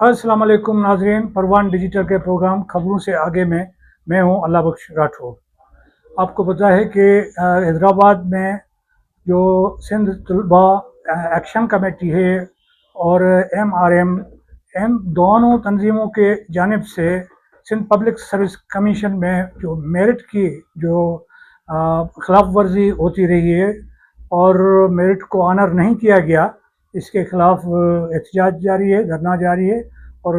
अस्सलाम वालेकुम नाजरीन, परवान डिजिटल के प्रोग्राम खबरों से आगे में मैं हूं अल्लाह बख्श राठौर। आपको पता है कि हैदराबाद में जो सिंध तलबा एक्शन कमेटी है और MRM इन दोनों तंजीमों के जानिब से सिंध पब्लिक सर्विस कमीशन में जो मेरिट की जो खिलाफ वर्जी होती रही है और मेरिट को ऑनर नहीं किया गया, इसके खिलाफ एहतजाज जारी है, धरना जारी है। और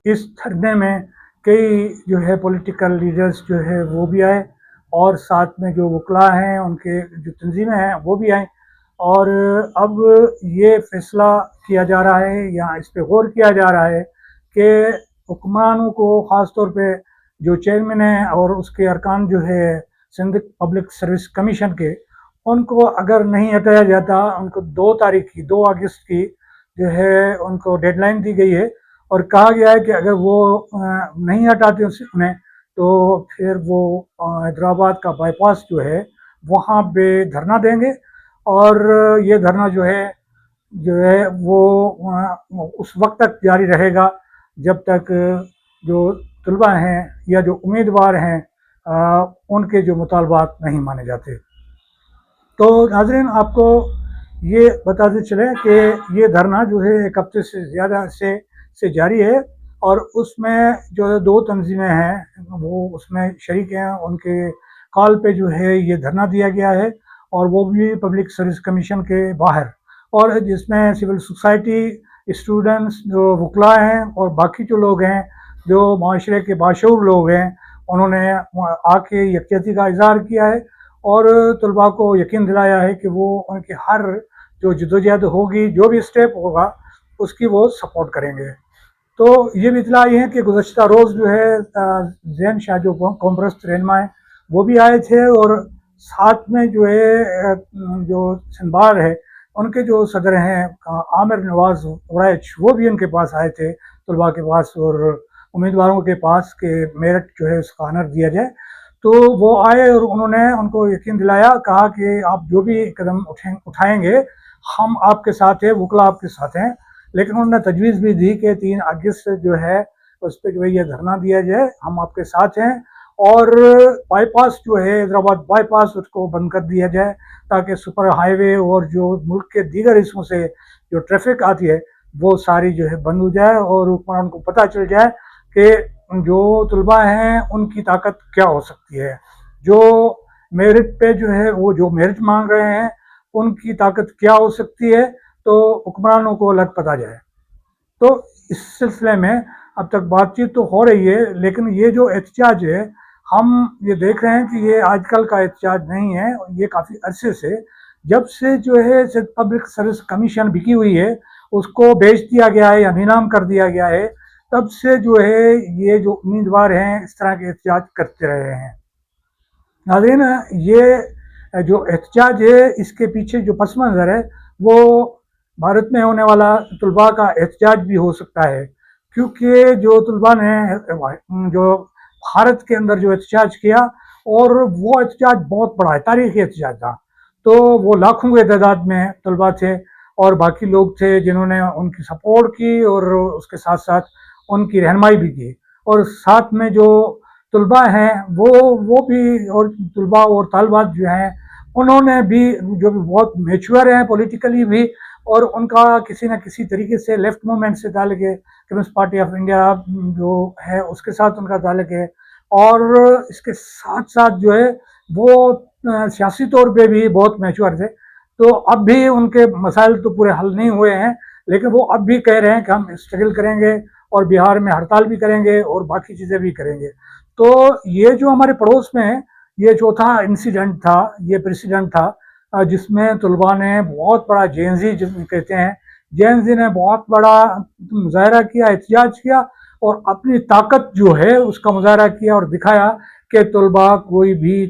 इस धरने में कई जो है पॉलिटिकल लीडर्स जो है वो भी आए और साथ में जो वकला हैं उनके जो तंजीमें हैं वो भी आए। और अब ये फैसला किया जा रहा है या इस पर गौर किया जा रहा है कि हुक्मरानों को ख़ास तौर पे जो चेयरमैन है और उसके अरकान जो है सिंध पब्लिक सर्विस कमीशन के, उनको अगर नहीं हटाया जाता, उनको 2 अगस्त की जो है उनको डेडलाइन दी गई है और कहा गया है कि अगर वो नहीं हटाते उन्हें तो फिर वो हैदराबाद का बाईपास जो है वहाँ पे धरना देंगे। और ये धरना जो है वो उस वक्त तक जारी रहेगा जब तक जो तलबा हैं या जो उम्मीदवार हैं उनके जो मुतालबात नहीं माने जाते। तो नाज़रीन, आपको ये बताते चले कि ये धरना जो है 1 हफ्ते से ज़्यादा से जारी है और उसमें जो 2 तंजीमें हैं वो उसमें शरीक हैं। उनके कॉल पे जो है ये धरना दिया गया है और वो भी पब्लिक सर्विस कमीशन के बाहर, और जिसमें सिविल सोसाइटी, स्टूडेंट्स, जो वकला हैं और बाकी जो लोग हैं जो माशरे के बाशऊर लोग हैं, उन्होंने आके यकजहती का इज़हार किया है और तलबा को यकीन दिलाया है कि वो उनकी हर जो जद्दोजहद होगी, जो भी स्टेप होगा उसकी वो सपोर्ट करेंगे। तो ये भी इतला ये है कि गुज़श्ता रोज़ जो है ज़ैन शाह जो कौम परस्त रहनुमा है वो भी आए थे और साथ में जो है जो सिंबार है उनके जो सदर हैं आमिर नवाज उरैच, वो भी उनके पास आए थे तलबा के पास और उम्मीदवारों के पास कि मेरिट जो है उसका ऑनर दिया जाए। तो वो आए और उन्होंने उनको यकीन दिलाया, कहा कि आप जो भी कदम उठाएंगे हम आपके साथ हैं, वकला आपके साथ हैं। लेकिन उन्होंने तजवीज़ भी दी कि 3 अगस्त से जो है उस पर जो है ये धरना दिया जाए, हम आपके साथ हैं। और बाईपास जो है हैदराबाद बाईपास उसको बंद कर दिया जाए ताकि सुपर हाईवे और जो मुल्क के दीगर हिस्सों से जो ट्रैफिक आती है वो सारी जो है बंद हो जाए और हुक्मरान को पता चल जाए कि जो तलबा हैं उनकी ताकत क्या हो सकती है, जो मेरिट पे जो है वो जो मेरिट मांग रहे हैं उनकी ताकत क्या हो सकती है, तो हुक्मरानों को अलग पता जाए। तो इस सिलसिले में अब तक बातचीत तो हो रही है, लेकिन ये जो एहतजाज है हम ये देख रहे हैं कि ये आजकल का एहतजाज नहीं है, ये काफ़ी अरसे से, जब से जो है सिंध पब्लिक सर्विस कमीशन बिकी हुई है, उसको बेच दिया गया है या नीलाम कर दिया गया है, तब से जो है ये जो उम्मीदवार हैं इस तरह के एहतजाज करते रहे हैं। नाज़रीन, ये जो एहतजाज है इसके पीछे जो पस मंज़र है वो भारत में होने वाला तलबा का एहतजाज भी हो सकता है, क्योंकि जो तलबा ने जो भारत के अंदर जो एहतजाज किया और वो एहतजाज बहुत बड़ा है, तारीखी एहतजाज था। तो वो लाखों के तादाद में तलबा थे और बाकी लोग थे जिन्होंने उनकी सपोर्ट की और उसके साथ साथ उनकी रहनुमाई भी की। और साथ में जो तलबा हैं वो भी, और तलबा और तालबात जो हैं उन्होंने भी, जो भी बहुत मैच्योर हैं पॉलिटिकली भी और उनका किसी न किसी तरीके से लेफ्ट मूवमेंट से ताल्लुक़ है, कम्युनिस्ट पार्टी ऑफ इंडिया जो है उसके साथ उनका ताल्लुक़ है। और इसके साथ साथ जो है वो सियासी तौर पे भी बहुत मैच्योर थे। तो अब भी उनके मसाइल तो पूरे हल नहीं हुए हैं, लेकिन वो अब भी कह रहे हैं कि हम स्ट्रगल करेंगे और बिहार में हड़ताल भी करेंगे और बाकी चीज़ें भी करेंगे। तो ये जो हमारे पड़ोस में है, ये चौथा इंसिडेंट था, ये प्रेसिडेंट था जिसमें तलबा ने बहुत बड़ा जेएनजी जिसमें कहते हैं, जेएनजी ने बहुत बड़ा मुजाहरा किया, एहतजाज किया और अपनी ताकत जो है उसका मुजाहरा किया और दिखाया कि तलबा कोई भी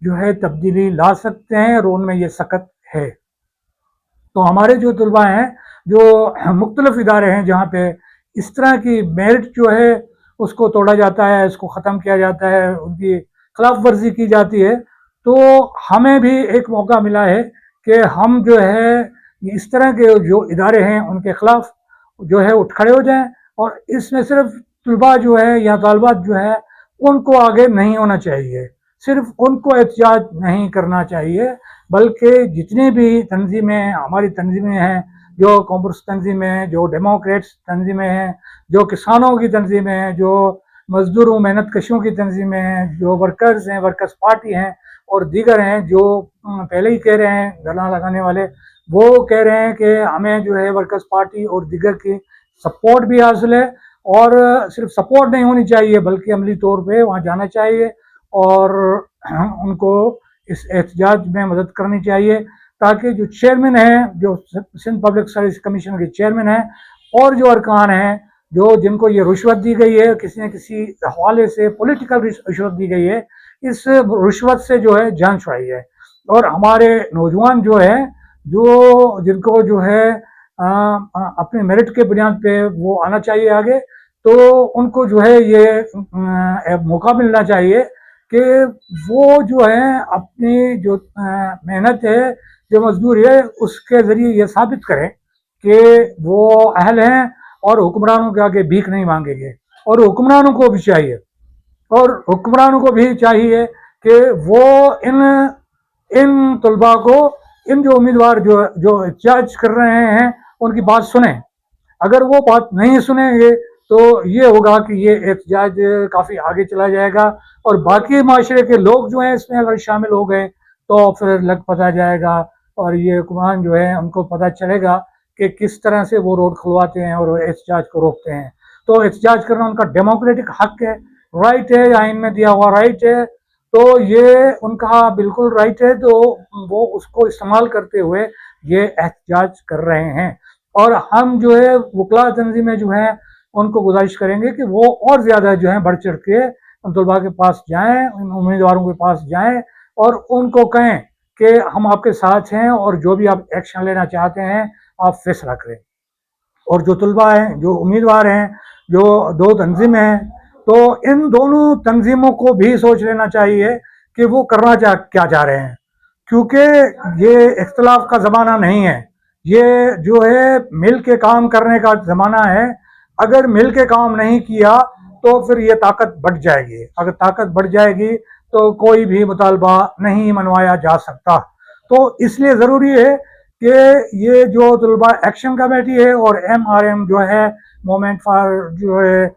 जो है तब्दीली ला सकते हैं और उनमें ये सकत है। तो हमारे जो तलबा हैं, जो मुख्तलिफ इदारे हैं जहाँ पे इस तरह की मेरिट जो है उसको तोड़ा जाता है, इसको ख़त्म किया जाता है, उनकी खिलाफ वर्जी की जाती है, तो हमें भी एक मौका मिला है कि हम जो है इस तरह के जो इदारे हैं उनके ख़िलाफ़ जो है उठ खड़े हो जाएं اور اس میں صرف طلباء جو ہے یا طالبات جو ہے ان کو آگے نہیں ہونا چاہیے، صرف ان کو احتجاج نہیں کرنا چاہیے، بلکہ جتنی بھی تنظیمیں ہماری تنظیمیں ہیں، جو کامرس تنظیمیں ہیں، جو ڈیموکریٹس تنظیمیں ہیں، جو کسانوں کی تنظیمیں ہیں، جو مزدوروں محنت کشوں کی تنظیمیں ہیں، جو ورکرز ہیں، ورکرز پارٹی ہیں اور دیگر ہیں جو پہلے ہی کہہ رہے ہیں دھرنا لگانے والے، وہ کہہ رہے ہیں کہ ہمیں جو ہے ورکرز پارٹی اور دیگر کی سپورٹ بھی حاصل ہے، اور صرف سپورٹ نہیں ہونی چاہیے بلکہ عملی طور پہ وہاں جانا چاہیے اور ان کو اس احتجاج میں مدد کرنی چاہیے، تاکہ جو چیئرمین ہیں، جو سندھ پبلک سروس کمیشن کے چیئرمین ہیں اور جو ارکان ہیں جو جن کو یہ رشوت دی گئی ہے، کسی نہ کسی حوالے سے پولیٹیکل رشوت دی گئی ہے، اس رشوت سے جو ہے جان چھڑائی ہے، اور ہمارے نوجوان جو ہے جن کو جو ہے اپنے میرٹ کے بنیاد پہ وہ آنا چاہیے آگے، تو ان کو جو ہے یہ موقع ملنا چاہیے کہ وہ جو ہے اپنی جو محنت ہے، جو مزدوری ہے، اس کے ذریعے یہ ثابت کریں کہ وہ اہل ہیں اور حکمرانوں کے آگے بھیک نہیں مانگیں گے، اور حکمرانوں کو بھی چاہیے کہ وہ ان طلباء کو، ان جو امیدوار جو احتجاج کر رہے ہیں ان کی بات سنیں۔ اگر وہ بات نہیں سنیں گے تو یہ ہوگا کہ یہ احتجاج کافی آگے چلا جائے گا، اور باقی معاشرے کے لوگ جو ہیں اس میں اگر شامل ہو گئے تو پھر لگ پتہ جائے گا، اور یہ حکمران جو ہے ان کو پتہ چلے گا کہ کس طرح سے وہ روڈ کھلواتے ہیں اور احتجاج کو روکتے ہیں۔ تو احتجاج کرنا ان کا ڈیموکریٹک حق ہے، رائٹ ہے، آئین میں دیا ہوا رائٹ ہے، تو یہ ان کا بالکل رائٹ ہے، تو وہ اس کو استعمال کرتے ہوئے یہ احتجاج کر رہے ہیں۔ اور ہم جو ہے وکلا تنظیمیں جو ہیں ان کو گزارش کریں گے کہ وہ اور زیادہ جو ہیں بڑھ چڑھ کے ان طلباء کے پاس جائیں، ان امیدواروں کے پاس جائیں اور ان کو کہیں کہ ہم آپ کے ساتھ ہیں، اور جو بھی آپ ایکشن لینا چاہتے ہیں آپ فیصلہ کریں۔ اور جو طلباء ہیں، جو امیدوار ہیں، جو دو تنظیمیں ہیں، تو ان دونوں تنظیموں کو بھی سوچ لینا چاہیے کہ وہ کرنا کیا چاہ رہے ہیں، کیونکہ یہ اختلاف کا زمانہ نہیں ہے، یہ جو ہے مل کے کام کرنے کا زمانہ ہے۔ اگر مل کے کام نہیں کیا تو پھر یہ طاقت بڑھ جائے گی، اگر طاقت بڑھ جائے گی تو کوئی بھی مطالبہ نہیں منوایا جا سکتا۔ تو اس لیے ضروری ہے کہ یہ جو طلباء ایکشن کمیٹی ہے اور MRM جو ہے موومنٹ فار جو ہے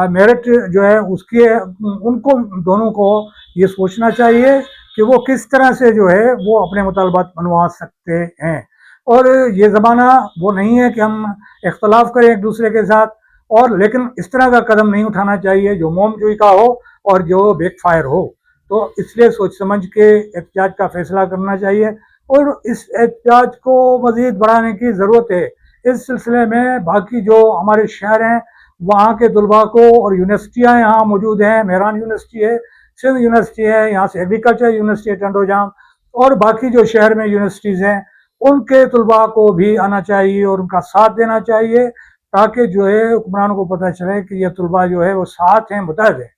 میرٹ جو ہے اس کے، ان کو دونوں کو یہ سوچنا چاہیے کہ وہ کس طرح سے جو ہے وہ اپنے مطالبات منوا سکتے ہیں۔ اور یہ زمانہ وہ نہیں ہے کہ ہم اختلاف کریں ایک دوسرے کے ساتھ، اور لیکن اس طرح کا قدم نہیں اٹھانا چاہیے جو موم جوئی کا ہو اور جو بیک فائر ہو۔ تو اس لیے سوچ سمجھ کے احتجاج کا فیصلہ کرنا چاہیے، اور اس احتجاج کو مزید بڑھانے کی ضرورت ہے۔ اس سلسلے میں باقی جو ہمارے شہر ہیں وہاں کے طلباء کو، اور یونیورسٹیاں یہاں موجود ہیں، مہران یونیورسٹی ہے، سندھ یونیورسٹی ہے، یہاں سے ایگریکلچر یونیورسٹی ہے ٹنڈو جام، اور باقی جو شہر میں یونیورسٹیز ہیں ان کے طلباء کو بھی آنا چاہیے اور ان کا ساتھ دینا چاہیے، تاکہ جو ہے حکمرانوں کو پتہ چلے کہ یہ طلباء جو ہے وہ ساتھ ہیں، متحد ہیں۔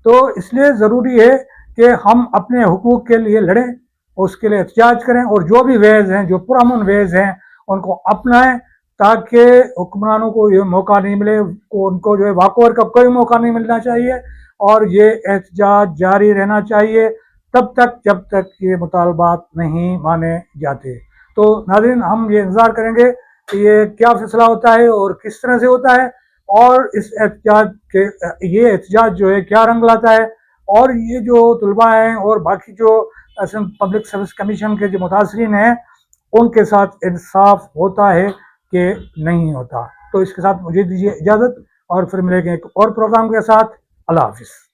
تو اس لیے ضروری ہے کہ ہم اپنے حقوق کے لیے لڑیں، اس کے لیے احتجاج کریں، اور جو بھی ویز ہیں، جو پرامن ویز ہیں ان کو اپنائیں، تاکہ حکمرانوں کو یہ موقع نہیں ملے، ان کو جو ہے واک اوور کا کوئی موقع نہیں ملنا چاہیے، اور یہ احتجاج جاری رہنا چاہیے تب تک جب تک یہ مطالبات نہیں مانے جاتے۔ تو ناظرین، ہم یہ انتظار کریں گے کہ یہ کیا فیصلہ ہوتا ہے اور کس طرح سے ہوتا ہے، اور اس احتجاج کے یہ احتجاج جو ہے کیا رنگ لاتا ہے، اور یہ جو طلباء ہیں اور باقی جو پبلک سروس کمیشن کے جو متاثرین ہیں ان کے ساتھ انصاف ہوتا ہے کہ نہیں ہوتا۔ تو اس کے ساتھ مجھے دیجیے اجازت، اور پھر ملیں گے ایک اور پروگرام کے ساتھ۔ اللہ حافظ۔